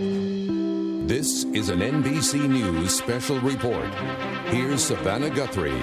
This is an NBC News special report. Here's Savannah Guthrie.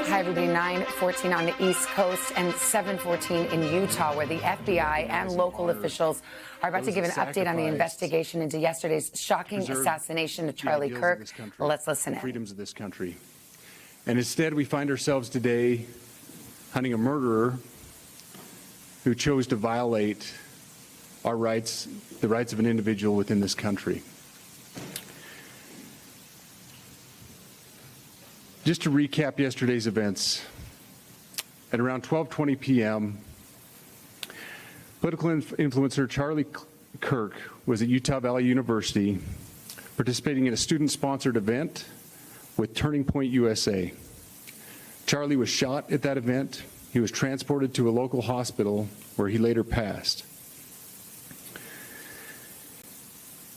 Hi, everybody. 9:14 on the East Coast and 7:14 in Utah, where the FBI and local officials are about to give an update on the investigation into yesterday's shocking assassination of Charlie Kirk. Let's listen in. Freedoms of this country. And instead, we find ourselves today hunting a murderer who chose to violate our rights, the rights of an individual within this country. Just to recap yesterday's events, at around 12:20 p.m., political influencer Charlie Kirk was at Utah Valley University participating in a student-sponsored event with Turning Point USA. Charlie was shot at that event. He was transported to a local hospital where he later passed.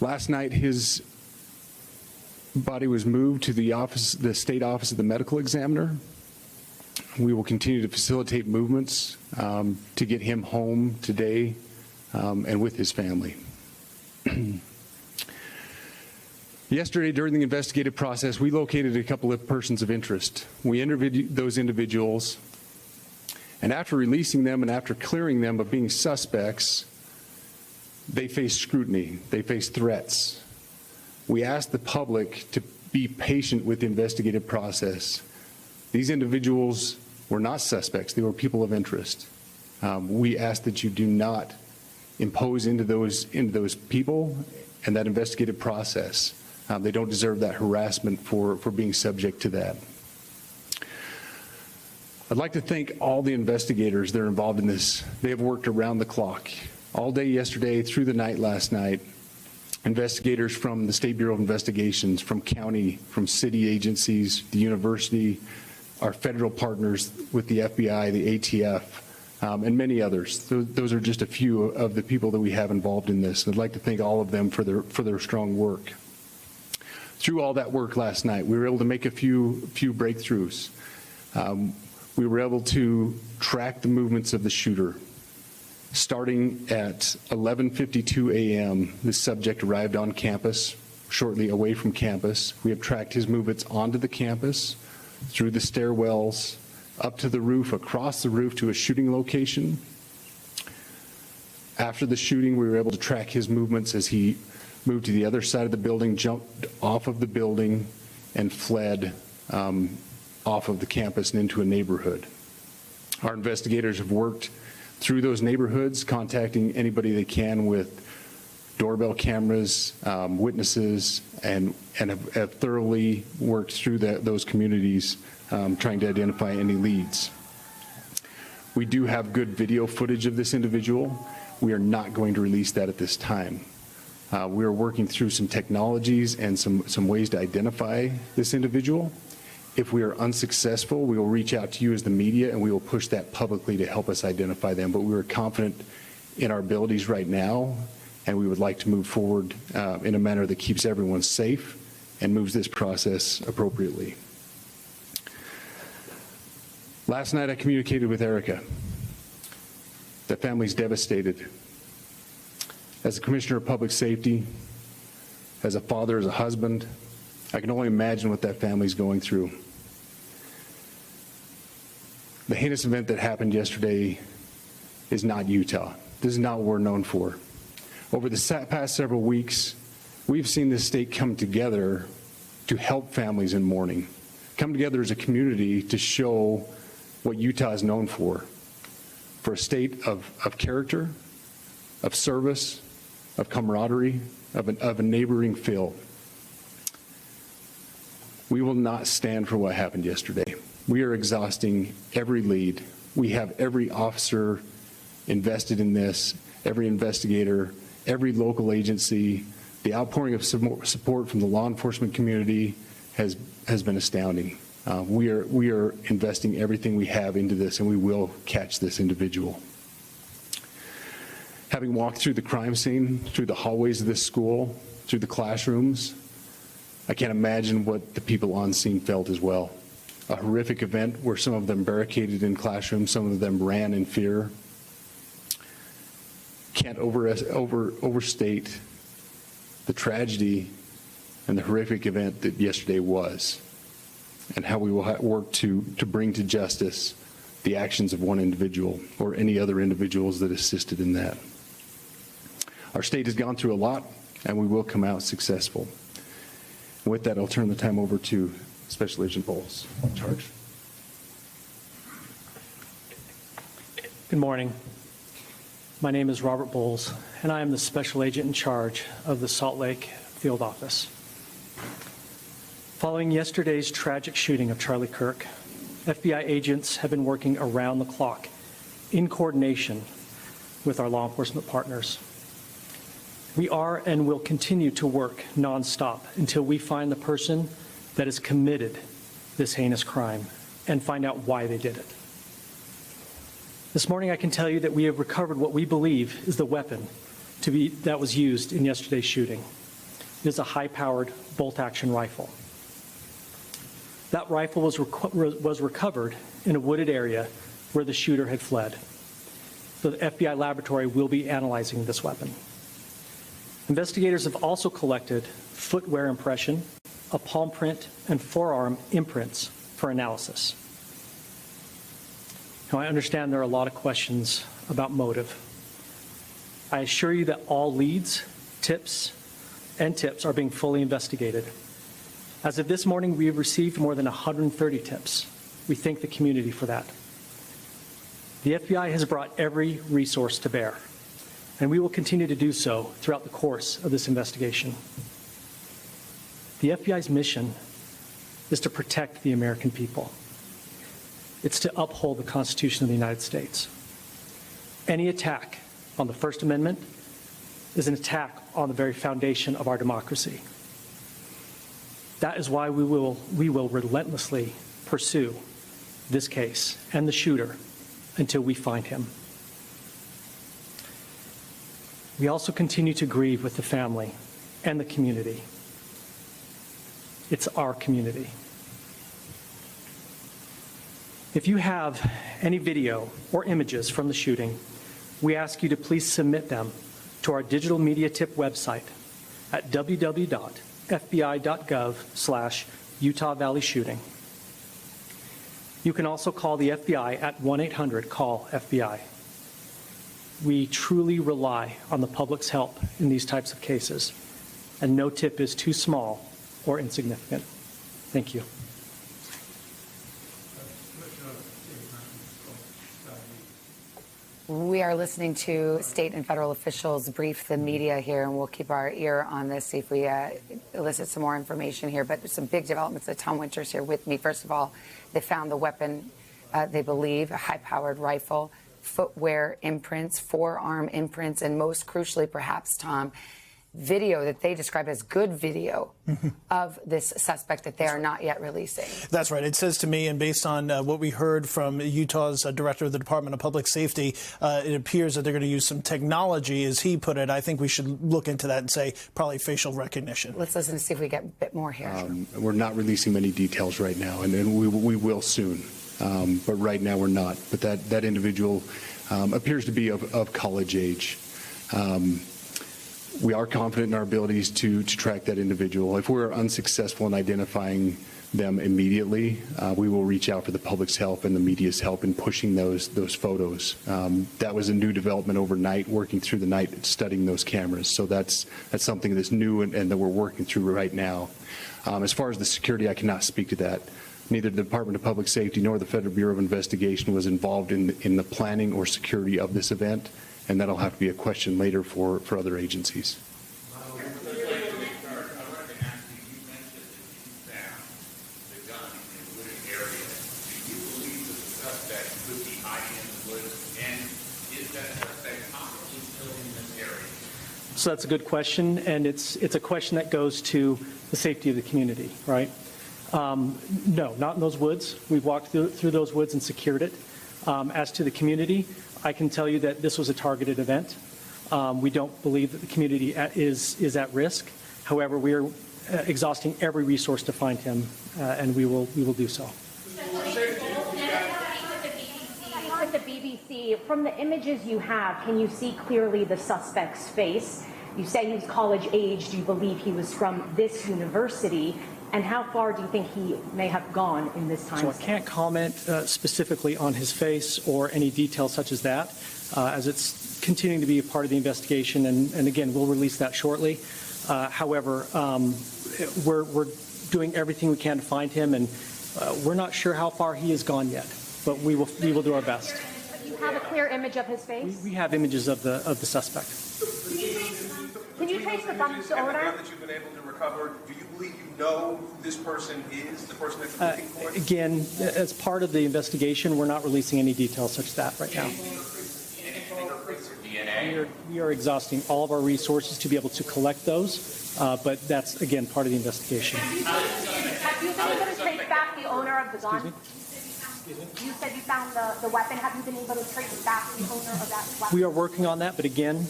Last night, his body was moved to the state office of the medical examiner. We will continue to facilitate movements to get him home today and with his family. Yesterday, during the investigative process, we located a couple of persons of interest. We interviewed those individuals, and after releasing them and after clearing them of being suspects, they faced scrutiny, they faced threats. We asked the public to be patient with the investigative process. These individuals were not suspects, they were people of interest. We ask that you do not impose into those people and that investigative process. They don't deserve that harassment for being subject to that. I'd like to thank all the investigators that are involved in this. They have worked around the clock, all day yesterday, through the night last night. Investigators from the State Bureau of Investigations, from county, from city agencies, the university, our federal partners with the FBI, the ATF, and many others. Those are just a few of the people that we have involved in this. I'd like to thank all of them for their strong work. Through all that work last night, we were able to make a few breakthroughs. We were able to track the movements of the shooter. Starting at 11:52 a.m., this subject arrived on campus, shortly away from campus. We have tracked his movements onto the campus, through the stairwells, up to the roof, across the roof to a shooting location. After the shooting, we were able to track his movements as he moved to the other side of the building, jumped off of the building, and fled off of the campus and into a neighborhood. Our investigators have worked through those neighborhoods, contacting anybody they can with doorbell cameras, witnesses, and have thoroughly worked through those communities, trying to identify any leads. We do have good video footage of this individual. We are not going to release that at this time. We are working through some technologies and some ways to identify this individual. If we are unsuccessful, we will reach out to you as the media and we will push that publicly to help us identify them. But we are confident in our abilities right now, and we would like to move forward in a manner that keeps everyone safe and moves this process appropriately. Last night I communicated with Erica. The family's devastated. As a Commissioner of Public Safety, as a father, as a husband, I can only imagine what that family's going through. The heinous event that happened yesterday is not Utah. This is not what we're known for. Over the past several weeks, we've seen this state come together to help families in mourning, come together as a community to show what Utah is known for a state of character, of service, of camaraderie, of a neighboring feel. We will not stand for what happened yesterday. We are exhausting every lead. We have every officer invested in this, every investigator, every local agency. The outpouring of support from the law enforcement community has been astounding. We are investing everything we have into this, and we will catch this individual. Having walked through the crime scene, through the hallways of this school, through the classrooms, I can't imagine what the people on scene felt as well. A horrific event where some of them barricaded in classrooms, some of them ran in fear. Can't overstate the tragedy and the horrific event that yesterday was, and how we will work to bring to justice the actions of one individual or any other individuals that assisted in that. Our state has gone through a lot, and we will come out successful. And with that, I'll turn the time over to Special Agent Bowles in charge. Good morning. My name is Robert Bowles, and I am the Special Agent in charge of the Salt Lake Field Office. Following yesterday's tragic shooting of Charlie Kirk, FBI agents have been working around the clock in coordination with our law enforcement partners. We are and will continue to work nonstop until we find the person that has committed this heinous crime and find out why they did it. This morning I can tell you that we have recovered what we believe is the weapon that was used in yesterday's shooting. It is a high-powered bolt-action rifle. That rifle was recovered in a wooded area where the shooter had fled. So the FBI laboratory will be analyzing this weapon. Investigators have also collected footwear impression, a palm print, and forearm imprints for analysis. Now, I understand there are a lot of questions about motive. I assure you that all leads, tips are being fully investigated. As of this morning, we have received more than 130 tips. We thank the community for that. The FBI has brought every resource to bear, and we will continue to do so throughout the course of this investigation. The FBI's mission is to protect the American people. It's to uphold the Constitution of the United States. Any attack on the First Amendment is an attack on the very foundation of our democracy. That is why we will relentlessly pursue this case and the shooter until we find him. We also continue to grieve with the family and the community. It's our community. If you have any video or images from the shooting, we ask you to please submit them to our digital media tip website at www.fbi.gov/Utah Valley Shooting. You can also call the FBI at 1-800-CALL-FBI. We truly rely on the public's help in these types of cases, and no tip is too small or insignificant. Thank you. We are listening to state and federal officials brief the media here, and we'll keep our ear on this, see if we elicit some more information here. But some big developments. Tom Winters here with me. First of all, they found the weapon, they believe, a high-powered rifle, footwear imprints, forearm imprints, and most crucially, perhaps, Tom, video that they describe as good video of this suspect that they are not yet releasing. That's right. It says to me, and based on what we heard from Utah's director of the Department of Public Safety, it appears that they're going to use some technology, as he put it. I think we should look into that and say probably facial recognition. Let's listen to see if we get a bit more here. We're not releasing many details right now, and we will soon. But right now we're not. But that individual appears to be of college age. We are confident in our abilities to track that individual. If we're unsuccessful in identifying them immediately, we will reach out for the public's help and the media's help in pushing those photos. That was a new development overnight, working through the night, studying those cameras. So that's something that's new and that we're working through right now. As far as the security, I cannot speak to that. Neither the Department of Public Safety nor the Federal Bureau of Investigation was involved in the planning or security of this event, and that'll have to be a question later for other agencies. So that's a good question, and it's a question that goes to the safety of the community, right? No, not in those woods. We've walked through those woods and secured it. As to the community, I can tell you that this was a targeted event. We don't believe that the community is at risk. However, we are exhausting every resource to find him, and we will do so. With the BBC, from the images you have, can you see clearly the suspect's face? You say he's college age. Do you believe he was from this university? And how far do you think he may have gone in this time? So I can't comment specifically on his face or any details such as that, as it's continuing to be a part of the investigation. And again, we'll release that shortly. However, we're doing everything we can to find him, and we're not sure how far he has gone yet, but we will do our best. Do you have a clear image of his face? We have images of the suspect. Can you trace the bump's owner? That you've been able to recover, do you believe you know who this person is, the person that you're looking for? Again, as part of the investigation, we're not releasing any details such as that right now. We are exhausting all of our resources to be able to collect those, but that's, again, part of the investigation. Have you been able to trace back the owner of the gun? You said you found the weapon. Have you been able to trace back the owner of that weapon? We are working on that, but again,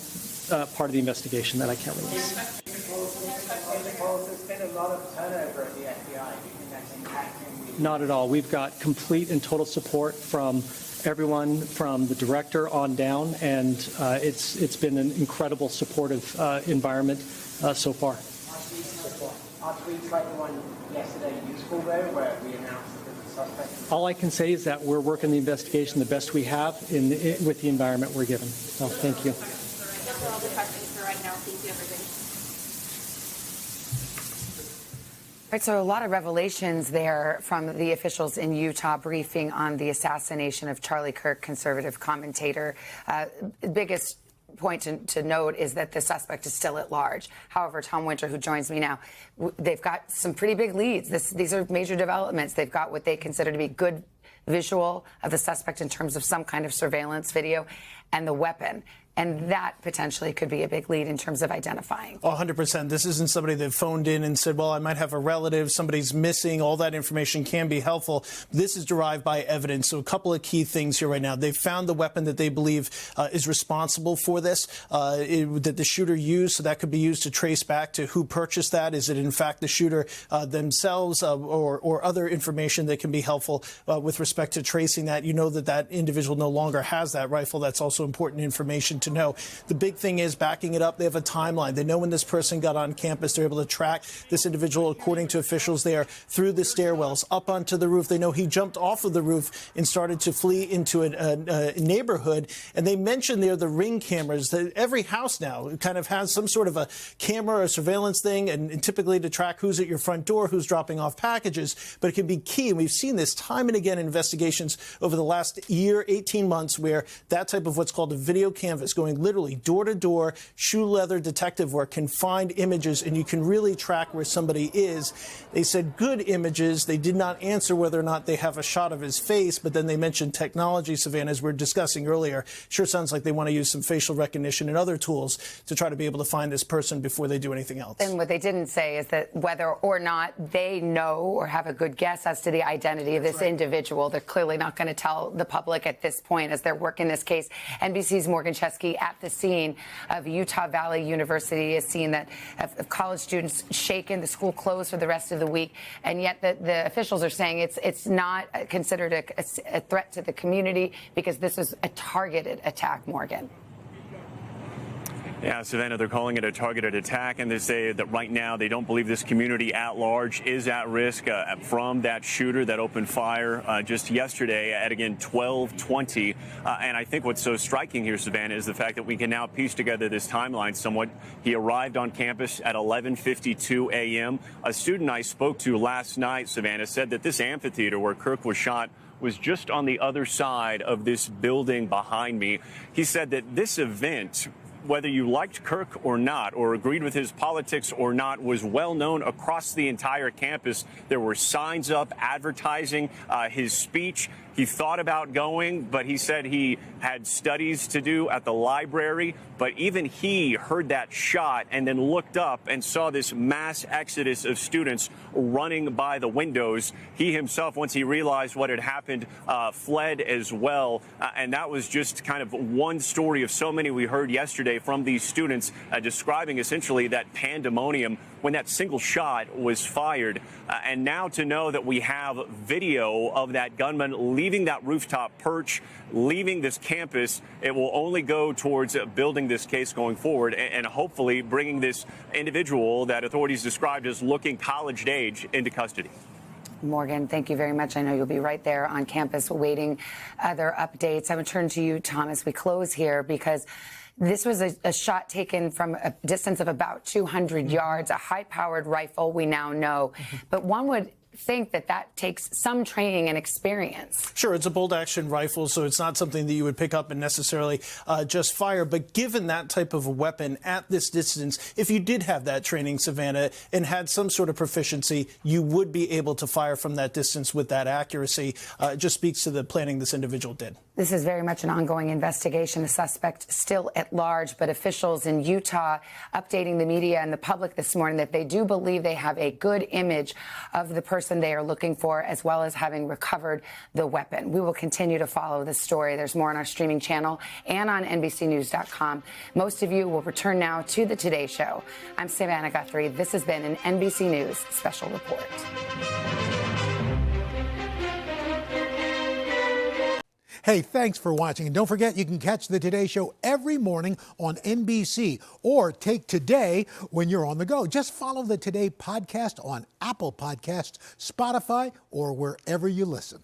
part of the investigation that I can't release. There's been a lot of turnover at the FBI. Do you think that's impacting? Not at all. We've got complete and total support from everyone, from the director on down, and it's been an incredible supportive environment so far. Our tweets like the one yesterday useful though, where we announced that the suspect. All I can say is that we're working the investigation the best we have with the environment we're given. So thank you. Those are all the questions for right now. Thank you, everybody. Right, so a lot of revelations there from the officials in Utah briefing on the assassination of Charlie Kirk, conservative commentator. Biggest point to note is that the suspect is still at large. However, Tom Winter, who joins me now, they've got some pretty big leads. These are major developments. They've got what they consider to be good visual of the suspect in terms of some kind of surveillance video and the weapon. And that potentially could be a big lead in terms of identifying. 100%. This isn't somebody that phoned in and said, well, I might have a relative, somebody's missing. All that information can be helpful. This is derived by evidence. So a couple of key things here right now. They've found the weapon that they believe is responsible for this, that the shooter used. So that could be used to trace back to who purchased that. Is it, in fact, the shooter themselves or other information that can be helpful with respect to tracing that? You know that individual no longer has that rifle. That's also important information to know. The big thing is backing it up. They have a timeline. They know when this person got on campus. They're able to track this individual, according to officials there, through the stairwells, up onto the roof. They know he jumped off of the roof and started to flee into a neighborhood. And they mentioned there the Ring cameras. That every house now kind of has some sort of a camera or surveillance thing, and typically to track who's at your front door, who's dropping off packages. But it can be key. And we've seen this time and again in investigations over the last year, 18 months, where that type of what's called a video canvas, going literally door to door, shoe leather detective work, can find images, and you can really track where somebody is. They said good images. They did not answer whether or not they have a shot of his face, but then they mentioned technology, Savannah, as we were discussing earlier. Sure sounds like they want to use some facial recognition and other tools to try to be able to find this person before they do anything else. And what they didn't say is that whether or not they know or have a good guess as to the identity of this individual, they're clearly not going to tell the public at this point as they're working this case. NBC's Morgan Chesky at the scene of Utah Valley University, a scene that of college students shaken, the school closed for the rest of the week, and yet the officials are saying it's not considered a threat to the community because this is a targeted attack, Morgan. Yeah, Savannah, they're calling it a targeted attack, and they say that right now they don't believe this community at large is at risk from that shooter that opened fire just yesterday at, again, 12:20. And I think what's so striking here, Savannah, is the fact that we can now piece together this timeline somewhat. He arrived on campus at 11:52 a.m. A student I spoke to last night, Savannah, said that this amphitheater where Kirk was shot was just on the other side of this building behind me. He said that this event, whether you liked Kirk or not, or agreed with his politics or not, was well known across the entire campus. There were signs up advertising his speech. He thought about going, but he said he had studies to do at the library. But even he heard that shot and then looked up and saw this mass exodus of students running by the windows. He himself, once he realized what had happened, fled as well. And that was just kind of one story of so many we heard yesterday yesterday from these students describing essentially that pandemonium when that single shot was fired. And now to know that we have video of that gunman leaving that rooftop perch, leaving this campus, it will only go towards building this case going forward and hopefully bringing this individual that authorities described as looking college age into custody. Morgan, thank you very much. I know you'll be right there on campus waiting other updates. I would turn to you, Thomas. We close here because this was a shot taken from a distance of about 200 yards, a high-powered rifle, we now know. But one would think that that takes some training and experience. Sure, it's a bolt-action rifle, so it's not something that you would pick up and necessarily just fire. But given that type of a weapon at this distance, if you did have that training, Savannah, and had some sort of proficiency, you would be able to fire from that distance with that accuracy. It just speaks to the planning this individual did. This is very much an ongoing investigation. The suspect still at large, but officials in Utah updating the media and the public this morning that they do believe they have a good image of the person they are looking for, as well as having recovered the weapon. We will continue to follow this story. There's more on our streaming channel and on NBCNews.com. Most of you will return now to the Today Show. I'm Savannah Guthrie. This has been an NBC News special report. Hey, thanks for watching. And don't forget, you can catch the Today Show every morning on NBC or take Today when you're on the go. Just follow the Today podcast on Apple Podcasts, Spotify, or wherever you listen.